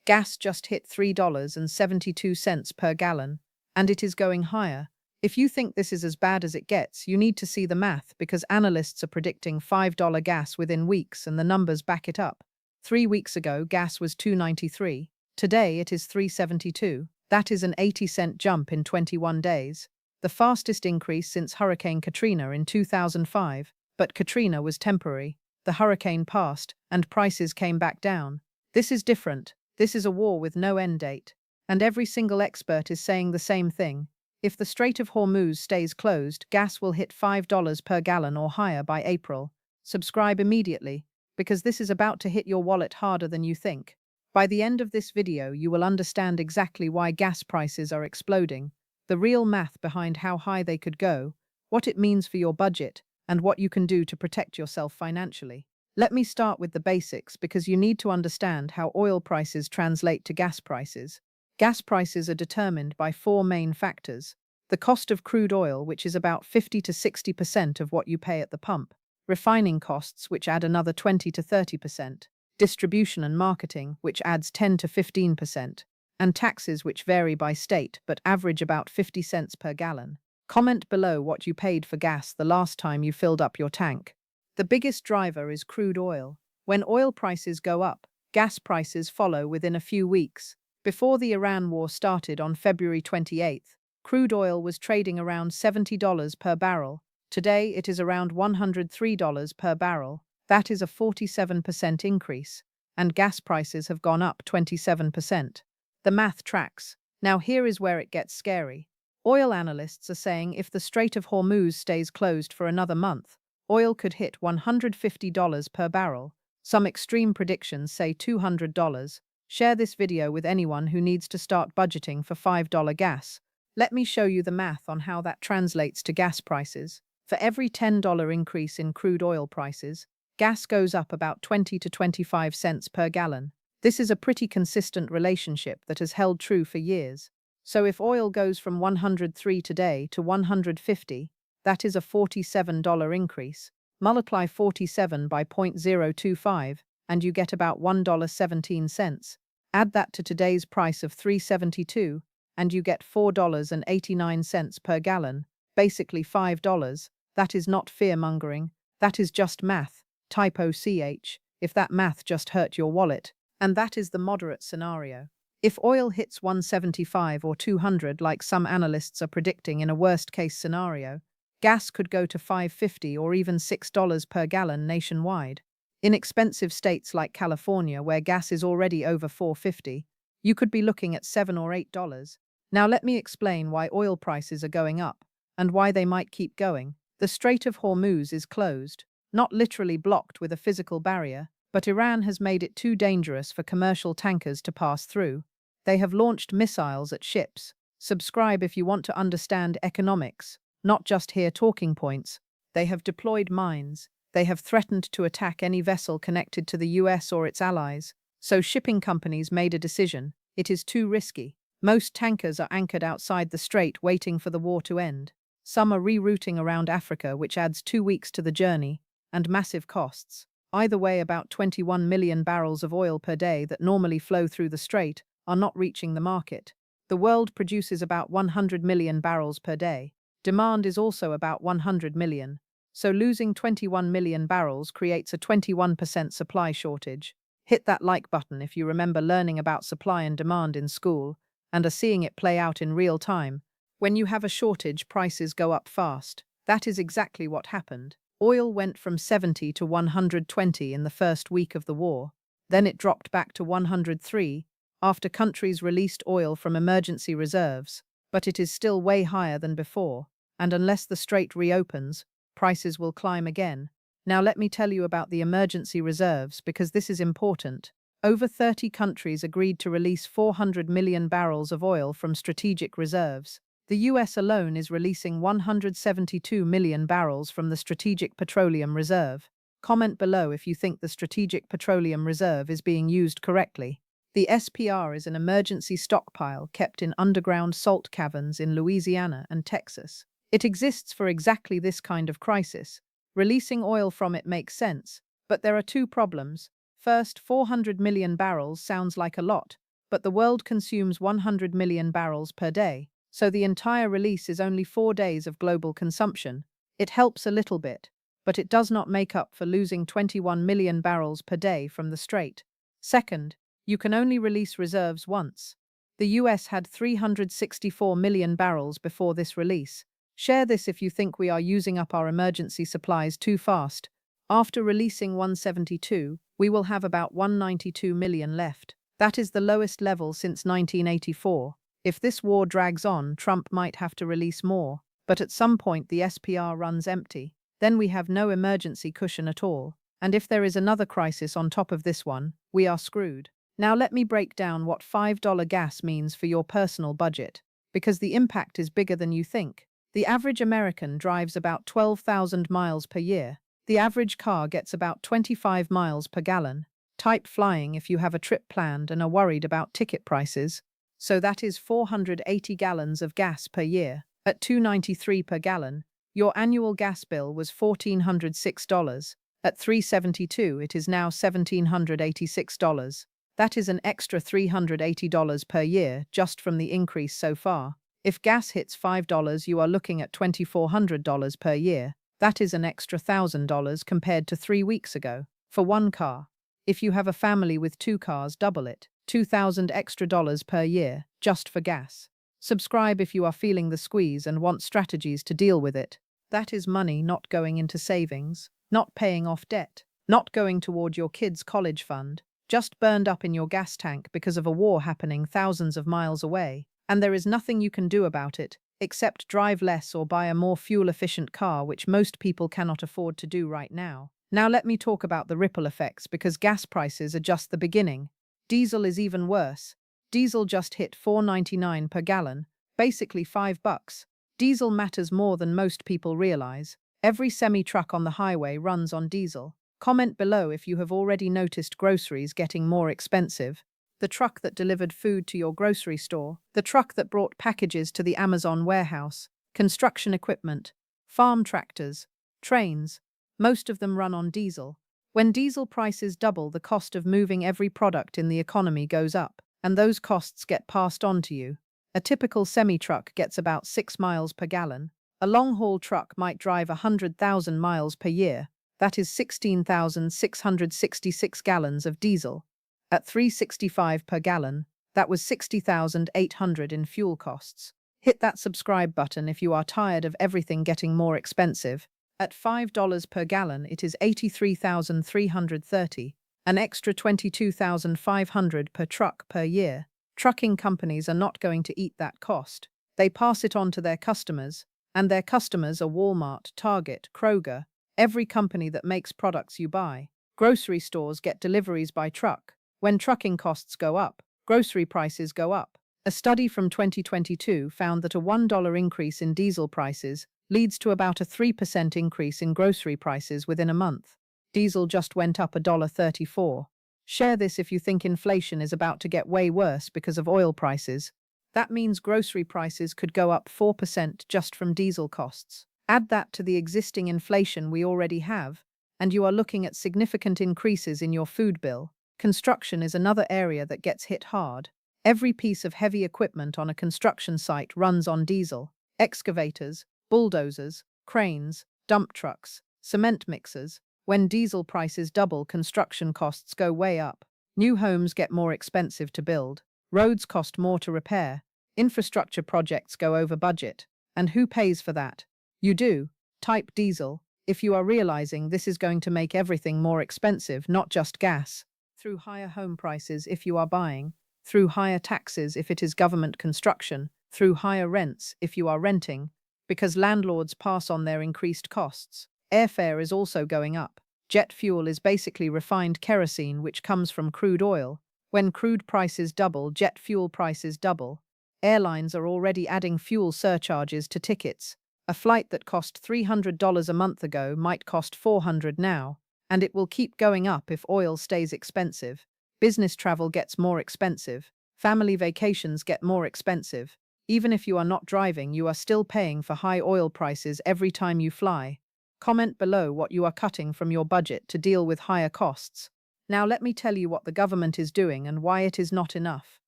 Gas just hit $3.72 per gallon, and it is going higher. If you think this is as bad as it gets, you need to see the math because analysts are predicting $5 gas within weeks and the numbers back it up. 3 weeks ago, gas was $2.93. Today, it is $3.72. That is an 80-cent jump in 21 days. The fastest increase since Hurricane Katrina in 2005. But Katrina was temporary. The hurricane passed, and prices came back down. This is different. This is a war with no end date. And every single expert is saying the same thing. If the Strait of Hormuz stays closed, gas will hit $5 per gallon or higher by April. Subscribe immediately, because this is about to hit your wallet harder than you think. By the end of this video, you will understand exactly why gas prices are exploding, the real math behind how high they could go, what it means for your budget, and what you can do to protect yourself financially. Let me start with the basics because you need to understand how oil prices translate to gas prices. Gas prices are determined by four main factors: the cost of crude oil, which is about 50 to 60% of what you pay at the pump, refining costs, which add another 20 to 30%, distribution and marketing, which adds 10 to 15%, and taxes, which vary by state but average about 50 cents per gallon. Comment below what you paid for gas the last time you filled up your tank. The biggest driver is crude oil. When oil prices go up, gas prices follow within a few weeks. Before the Iran war started on February 28th, crude oil was trading around $70 per barrel. Today it is around $103 per barrel. That is a 47% increase, and gas prices have gone up 27%. The math tracks. Now here is where it gets scary. Oil analysts are saying if the Strait of Hormuz stays closed for another month, oil could hit $150 per barrel. Some extreme predictions say $200. Share this video with anyone who needs to start budgeting for $5 gas. Let me show you the math on how that translates to gas prices. For every $10 increase in crude oil prices, gas goes up about 20 to 25 cents per gallon. This is a pretty consistent relationship that has held true for years. So if oil goes from $103 today to $150, that is a $47 increase. Multiply 47 by 0.025, and you get about $1.17. Add that to today's price of $3.72, and you get $4.89 per gallon, basically $5. That is not fear-mongering. That is just math. Typo CH, if that math just hurt your wallet. And that is the moderate scenario. If oil hits 175 or 200 like some analysts are predicting in a worst-case scenario, gas could go to $5.50 or even $6 per gallon nationwide. In expensive states like California, where gas is already over $4.50, you could be looking at $7 or $8. Now let me explain why oil prices are going up, and why they might keep going. The Strait of Hormuz is closed, not literally blocked with a physical barrier, but Iran has made it too dangerous for commercial tankers to pass through. They have launched missiles at ships. Subscribe if you want to understand economics, not just hear talking points. They have deployed mines. They have threatened to attack any vessel connected to the US or its allies. So shipping companies made a decision. It is too risky. Most tankers are anchored outside the strait waiting for the war to end. Some are rerouting around Africa, which adds 2 weeks to the journey, and massive costs. Either way, about 21 million barrels of oil per day that normally flow through the strait are not reaching the market. The world produces about 100 million barrels per day. Demand is also about 100 million. So losing 21 million barrels creates a 21% supply shortage. Hit that like button if you remember learning about supply and demand in school and are seeing it play out in real time. When you have a shortage, prices go up fast. That is exactly what happened. Oil went from 70 to 120 in the first week of the war. Then it dropped back to 103 after countries released oil from emergency reserves. But it is still way higher than before, and unless the strait reopens, prices will climb again. Now let me tell you about the emergency reserves because this is important. Over 30 countries agreed to release 400 million barrels of oil from strategic reserves. The US alone is releasing 172 million barrels from the Strategic Petroleum Reserve. Comment below if you think the Strategic Petroleum Reserve is being used correctly. The SPR is an emergency stockpile kept in underground salt caverns in Louisiana and Texas. It exists for exactly this kind of crisis. Releasing oil from it makes sense, but there are two problems. First, 400 million barrels sounds like a lot, but the world consumes 100 million barrels per day, so the entire release is only 4 days of global consumption. It helps a little bit, but it does not make up for losing 21 million barrels per day from the Strait. Second, you can only release reserves once. The US had 364 million barrels before this release. Share this if you think we are using up our emergency supplies too fast. After releasing 172, we will have about 192 million left. That is the lowest level since 1984. If this war drags on, Trump might have to release more, but at some point the SPR runs empty. Then we have no emergency cushion at all. And if there is another crisis on top of this one, we are screwed. Now let me break down what $5 gas means for your personal budget, because the impact is bigger than you think. The average American drives about 12,000 miles per year. The average car gets about 25 miles per gallon. Type flying if you have a trip planned and are worried about ticket prices. So that is 480 gallons of gas per year. At $2.93 per gallon, your annual gas bill was $1,406. At $3.72, it is now $1,786. That is an extra $380 per year just from the increase so far. If gas hits $5, you are looking at $2,400 per year. That is an extra $1,000 compared to 3 weeks ago. For one car. If you have a family with 2 cars, double it. $2,000 extra per year, just for gas. Subscribe if you are feeling the squeeze and want strategies to deal with it. That is money not going into savings, not paying off debt, not going toward your kids' college fund, just burned up in your gas tank because of a war happening thousands of miles away. And there is nothing you can do about it, except drive less or buy a more fuel-efficient car, which most people cannot afford to do right now. Now let me talk about the ripple effects, because gas prices are just the beginning. Diesel is even worse. Diesel just hit $4.99 per gallon, basically $5. Diesel matters more than most people realize. Every semi-truck on the highway runs on diesel. Comment below if you have already noticed groceries getting more expensive. The truck that delivered food to your grocery store, the truck that brought packages to the Amazon warehouse, construction equipment, farm tractors, trains, most of them run on diesel. When diesel prices double, the cost of moving every product in the economy goes up, and those costs get passed on to you. A typical semi-truck gets about 6 miles per gallon. A long-haul truck might drive 100,000 miles per year. That is 16,666 gallons of diesel. At $3.65 per gallon, that was 60,800 in fuel costs. Hit that subscribe button if you are tired of everything getting more expensive. At $5 per gallon, it is 83,330, an extra 22,500 per truck per year. Trucking companies are not going to eat that cost. They pass it on to their customers, and their customers are Walmart, Target, Kroger, every company that makes products you buy. Grocery stores get deliveries by truck. When trucking costs go up, grocery prices go up. A study from 2022 found that a $1 increase in diesel prices leads to about a 3% increase in grocery prices within a month. Diesel just went up $1.34. Share this if you think inflation is about to get way worse because of oil prices. That means grocery prices could go up 4% just from diesel costs. Add that to the existing inflation we already have, and you are looking at significant increases in your food bill. Construction is another area that gets hit hard. Every piece of heavy equipment on a construction site runs on diesel. Excavators, bulldozers, cranes, dump trucks, cement mixers. When diesel prices double, construction costs go way up. New homes get more expensive to build. Roads cost more to repair. Infrastructure projects go over budget. And who pays for that? You do. Type diesel if you are realizing this is going to make everything more expensive, not just gas. Through higher home prices if you are buying, through higher taxes if it is government construction, through higher rents if you are renting, because landlords pass on their increased costs. Airfare is also going up. Jet fuel is basically refined kerosene, which comes from crude oil. When crude prices double, jet fuel prices double. Airlines are already adding fuel surcharges to tickets. A flight that cost $300 a month ago might cost $400 now, and it will keep going up if oil stays expensive. Business travel gets more expensive. Family vacations get more expensive. Even if you are not driving, you are still paying for high oil prices every time you fly. Comment below what you are cutting from your budget to deal with higher costs. Now let me tell you what the government is doing and why it is not enough.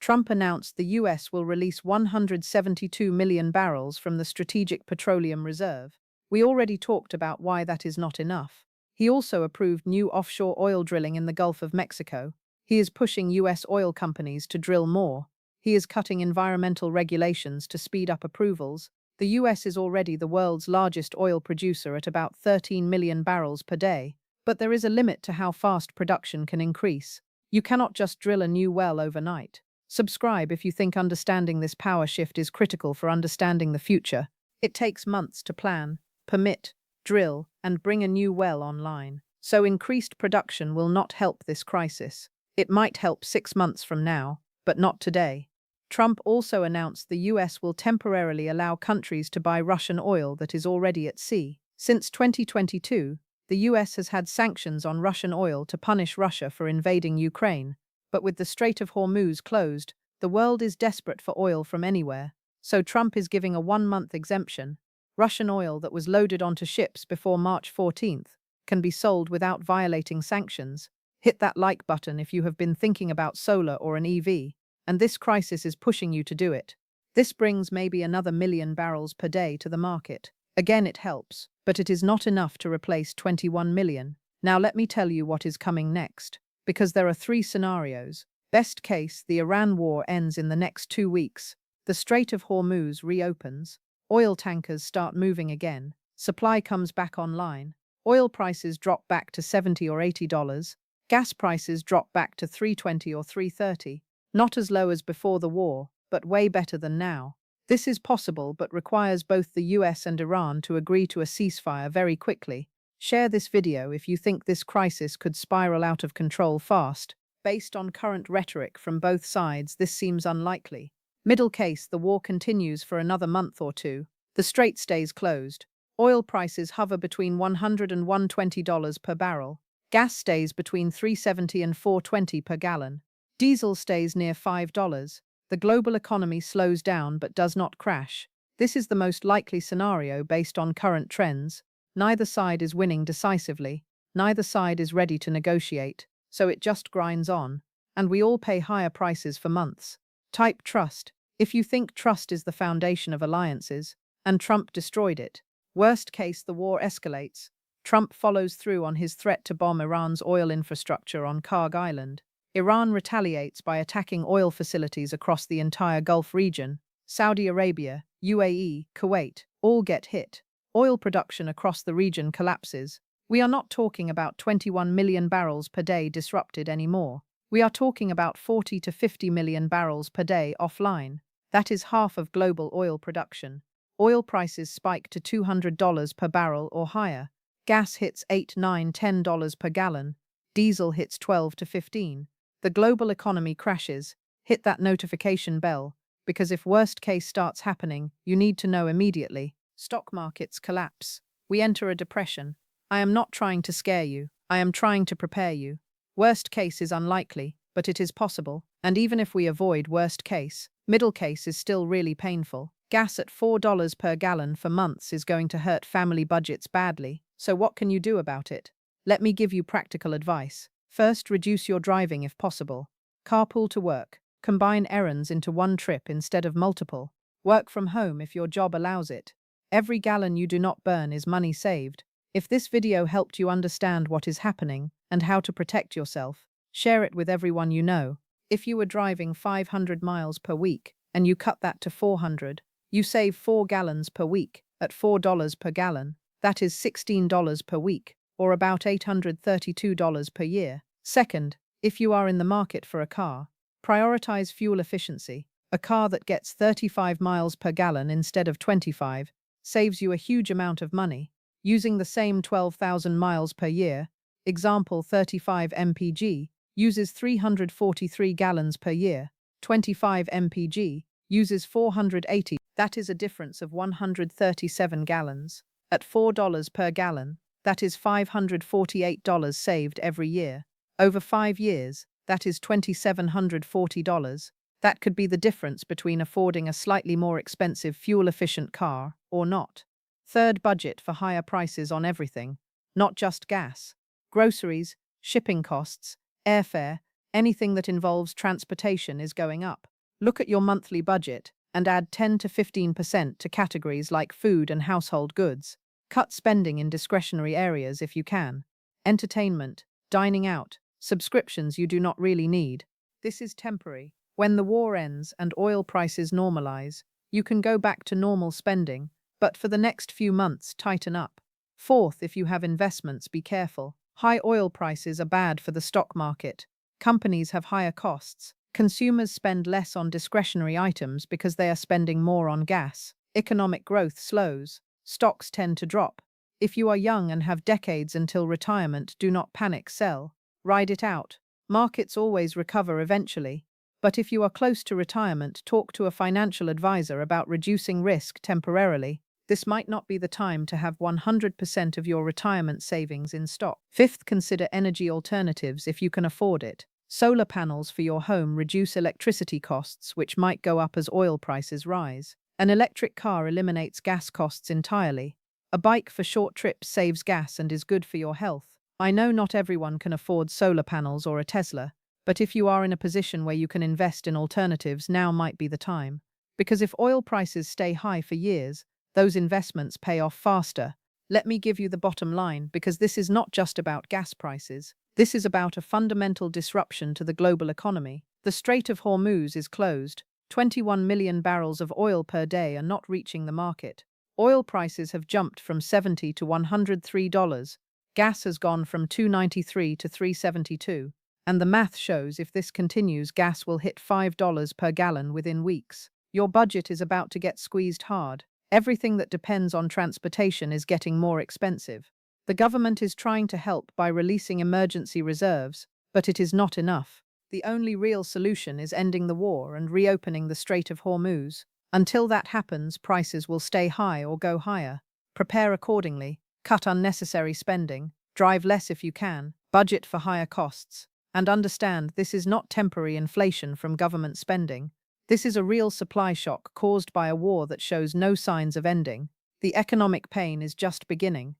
Trump announced the US will release 172 million barrels from the Strategic Petroleum Reserve. We already talked about why that is not enough. He also approved new offshore oil drilling in the Gulf of Mexico. He is pushing US oil companies to drill more. He is cutting environmental regulations to speed up approvals. The US is already the world's largest oil producer at about 13 million barrels per day. But there is a limit to how fast production can increase. You cannot just drill a new well overnight. Subscribe if you think understanding this power shift is critical for understanding the future. It takes months to plan, permit, drill, and bring a new well online. So increased production will not help this crisis. It might help 6 months from now, but not today. Trump also announced the US will temporarily allow countries to buy Russian oil that is already at sea. Since 2022, the US has had sanctions on Russian oil to punish Russia for invading Ukraine. But with the Strait of Hormuz closed, the world is desperate for oil from anywhere. So Trump is giving a 1-month exemption. Russian oil that was loaded onto ships before March 14th can be sold without violating sanctions. Hit that like button if you have been thinking about solar or an EV, and this crisis is pushing you to do it. This brings maybe another million barrels per day to the market. Again, it helps, but it is not enough to replace 21 million. Now let me tell you what is coming next. Because there are 3 scenarios. Best case, the Iran war ends in the next 2 weeks. The Strait of Hormuz reopens. Oil tankers start moving again. Supply comes back online. Oil prices drop back to $70 or $80. Gas prices drop back to $3.20 or $3.30. Not as low as before the war, but way better than now. This is possible but requires both the US and Iran to agree to a ceasefire very quickly. Share this video if you think this crisis could spiral out of control fast. Based on current rhetoric from both sides, this seems unlikely. Middle case, the war continues for another month or 2. The strait stays closed. Oil prices hover between $100 and $120 per barrel. Gas stays between $3.70 and $4.20 per gallon. Diesel stays near $5. The global economy slows down but does not crash. This is the most likely scenario based on current trends. Neither side is winning decisively. Neither side is ready to negotiate. So it just grinds on. And we all pay higher prices for months. Type trust. If you think trust is the foundation of alliances, and Trump destroyed it. Worst case, the war escalates. Trump follows through on his threat to bomb Iran's oil infrastructure on Karg Island. Iran retaliates by attacking oil facilities across the entire Gulf region. Saudi Arabia, UAE, Kuwait, all get hit. Oil production across the region collapses. We are not talking about 21 million barrels per day disrupted anymore. We are talking about 40 to 50 million barrels per day offline. That is half of global oil production. Oil prices spike to $200 per barrel or higher. Gas hits $8, $9, $10 per gallon. Diesel hits 12 to 15. The global economy crashes. Hit that notification bell, because if worst case starts happening, you need to know immediately. Stock markets collapse. We enter a depression. I am not trying to scare you. I am trying to prepare you. Worst case is unlikely, but it is possible. And even if we avoid worst case, middle case is still really painful. Gas at $4 per gallon for months is going to hurt family budgets badly. So what can you do about it? Let me give you practical advice. First, reduce your driving if possible. Carpool to work. Combine errands into one trip instead of multiple. Work from home if your job allows it. Every gallon you do not burn is money saved. If this video helped you understand what is happening and how to protect yourself, share it with everyone you know. If you were driving 500 miles per week and you cut that to 400, you save 4 gallons per week at $4 per gallon. That is $16 per week, or about $832 per year. Second, if you are in the market for a car, prioritize fuel efficiency. A car that gets 35 miles per gallon instead of 25 saves you a huge amount of money. Using the same 12,000 miles per year, example 35 mpg, uses 343 gallons per year. 25 mpg uses 480. That is a difference of 137 gallons. At $4 per gallon, that is $548 saved every year. Over 5 years, that is $2,740. That could be the difference between affording a slightly more expensive fuel-efficient car or not. Third, budget for higher prices on everything, not just gas. Groceries, shipping costs, airfare, anything that involves transportation is going up. Look at your monthly budget and add 10 to 15% to categories like food and household goods. Cut spending in discretionary areas if you can. Entertainment, dining out, subscriptions you do not really need. This is temporary. When the war ends and oil prices normalize, you can go back to normal spending, but for the next few months, tighten up. Fourth, if you have investments, be careful. High oil prices are bad for the stock market. Companies have higher costs. Consumers spend less on discretionary items because they are spending more on gas. Economic growth slows. Stocks tend to drop. If you are young and have decades until retirement, do not panic, sell. Ride it out. Markets always recover eventually. But if you are close to retirement, talk to a financial advisor about reducing risk temporarily. This might not be the time to have 100% of your retirement savings in stock. Fifth, consider energy alternatives if you can afford it. Solar panels for your home reduce electricity costs, which might go up as oil prices rise. An electric car eliminates gas costs entirely. A bike for short trips saves gas and is good for your health. I know not everyone can afford solar panels or a Tesla, but if you are in a position where you can invest in alternatives, now might be the time. Because if oil prices stay high for years, those investments pay off faster. Let me give you the bottom line, because this is not just about gas prices. This is about a fundamental disruption to the global economy. The Strait of Hormuz is closed. 21 million barrels of oil per day are not reaching the market. Oil prices have jumped from $70 to $103. Gas has gone from $2.93 to $3.72. And the math shows if this continues, gas will hit $5 per gallon within weeks. Your budget is about to get squeezed hard. Everything that depends on transportation is getting more expensive. The government is trying to help by releasing emergency reserves, but it is not enough. The only real solution is ending the war and reopening the Strait of Hormuz. Until that happens, prices will stay high or go higher. Prepare accordingly, cut unnecessary spending, drive less if you can, budget for higher costs, and understand this is not temporary inflation from government spending. This is a real supply shock caused by a war that shows no signs of ending. The economic pain is just beginning.